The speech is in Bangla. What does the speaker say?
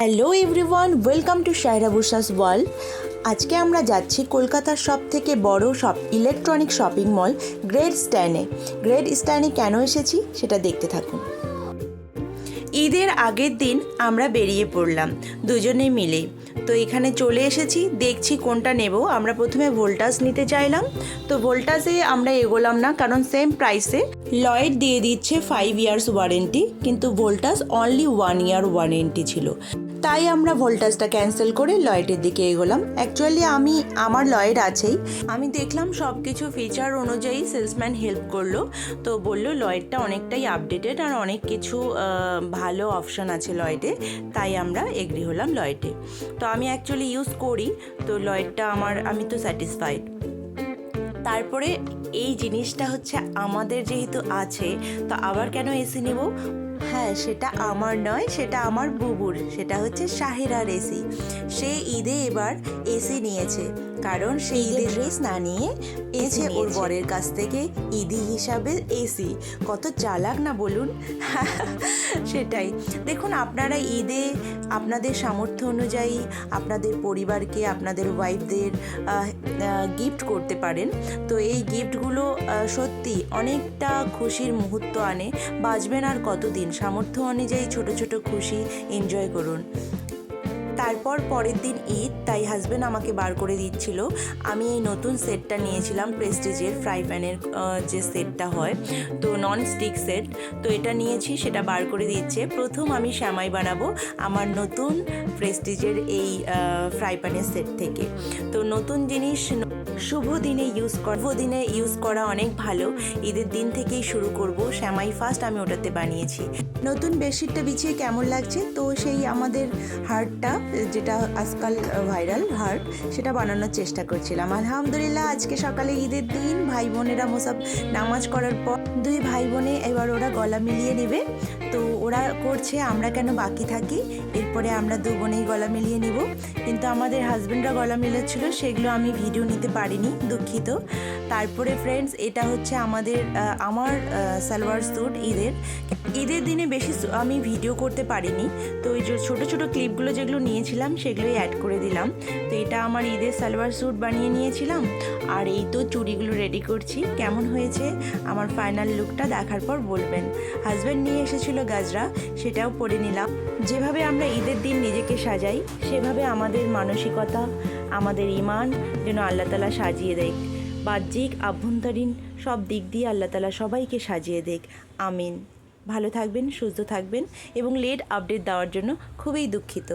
Hello everyone, welcome to Shaira Bushra's world. আজকে আমরা যাচ্ছি কলকাতার সবথেকে বড় ইলেকট্রনিক শপিং মল গ্রেট স্ট্যানে কেন এসেছি সেটা দেখতে থাকুন। ঈদের আগের দিন আমরা বেরিয়ে পড়লাম দুজনে মিলে। তো এখানে চলে এসেছি, দেখছি কোনটা নেব। আমরা প্রথমে ভোল্টাস নিতে চাইলাম, তো ভোল্টাসে আমরা এগোলাম না, কারণ সেম প্রাইসে লয়েড দিয়ে দিচ্ছে 5 ইয়ার্স ওয়ারেন্টি, কিন্তু ভোল্টাস অনলি 1 ইয়ার ওয়ারেন্টি ছিল। তাই আমরা ভোল্টাসটা ক্যান্সেল করে লয়েডের দিকে এগোলাম। অ্যাকচুয়ালি আমার লয়েড আছেই। আমি দেখলাম সব কিছু ফিচার অনুযায়ী সেলসম্যান হেল্প করলো, তো বললো লয়েডটা অনেকটাই আপডেটেড আর অনেক কিছু ভালো অপশান আছে লয়েডে, তাই আমরা এগ্রি হলাম লয়েডে। তো আমি অ্যাকচুয়ালি ইউজ করি, তো লয়েডটা আমি তো স্যাটিসফাইড। তারপরে এই জিনিসটা হচ্ছে আমাদের যেহেতু আছে, তো আবার কেন এসি নেব? হ্যাঁ, সেটা আমার নয়, সেটা আমার বুবুর, সেটা হচ্ছে শাহিরার এসি। সে ঈদে এবার এসি নিয়েছে, কারণ সে ঈদের ড্রেস না নিয়ে এসে ওর বরের কাছ থেকে ঈদি হিসাবে এসি। কত চালাক না বলুন। সেটাই। দেখুন, আপনারা ঈদে আপনাদের সামর্থ্য অনুযায়ী আপনাদের পরিবারকে, আপনাদের ওয়াইফদের গিফট করতে পারেন। তো এই গিফটগুলো সত্যি অনেকটা খুশির মুহূর্ত আনে। বাঁচবেন আর কতদিন, সামর্থ্য অনুযায়ী ছোট ছোট খুশি এনজয় করুন। তারপর পরের দিন ঈদ, তাই হাজব্যান্ড আমাকে বার করে দিচ্ছিল। আমি এই নতুন সেটটা নিয়েছিলাম, প্রেস্টিজের ফ্রাই প্যানের যে সেটটা হয়, তো নন স্টিক সেট। তো এটা নিয়েছি, সেটা বার করে দিচ্ছে। প্রথম আমি শ্যামাই বানাবো আমার নতুন প্রেস্টিজের এই ফ্রাই প্যানের সেট থেকে। তো নতুন জিনিস শুভ দিনে ইউজ করা অনেক ভালো। ঈদের দিন থেকেই শুরু করব। শ্যামাই ফার্স্ট আমি ওটাতে বানিয়েছি। নতুন বেডশিটটা বিছিয়ে কেমন লাগছে? তো সেই আমাদের হার্টটা, যেটা আজকাল ভাইরাল হার্ট, সেটা বানানোর চেষ্টা করছিলাম। আলহামদুলিল্লাহ, আজকে সকালে ঈদের দিন ভাই বোনেরা মোসাব নামাজ করার পর দুই ভাই বোনে এবার ওরা গলা মিলিয়ে নেবে। তো ওরা করছে, আমরা কেন বাকি থাকি, এরপরে আমরা দু বোনেই গলা মিলিয়ে নিব। কিন্তু আমাদের হাজব্যান্ডরা গলা মিলাচ্ছিল, সেগুলো আমি ভিডিও নিতে পারিনি, দুঃখিত। তারপরে ফ্রেন্ডস, এটা হচ্ছে আমার সালোয়ার স্যুট ঈদের দিনে বেশি আমি ভিডিও করতে পারিনি, তো ওই যে ছোটো ছোটো ক্লিপগুলো যেগুলো নিয়েছিলাম সেগুলোই অ্যাড করে দিলাম। তো এটা আমার ঈদের সালোয়ার স্যুট বানিয়ে নিয়েছিলাম। আর এই তো চুড়িগুলো রেডি করছি। কেমন হয়েছে আমার ফাইনাল লুকটা দেখার পর বলবেন। হাজব্যান্ড নিয়ে এসেছিলো গাজরা, সেটাও পরে নিলাম। যেভাবে আমরা ঈদের দিন নিজেকে সাজাই, সেভাবে আমাদের মানসিকতা, আমাদের ঈমান যেন আল্লাহ তাআলা সাজিয়ে দেয়। বাহ্যিক, আভ্যন্তরীণ সব দিক দিয়ে আল্লাহ তাআলা সবাইকে সাজিয়ে দেখ, আমিন। ভালো থাকবেন, সুস্থ থাকবেন, এবং লেট আপডেট দেওয়ার জন্য খুবই দুঃখিত।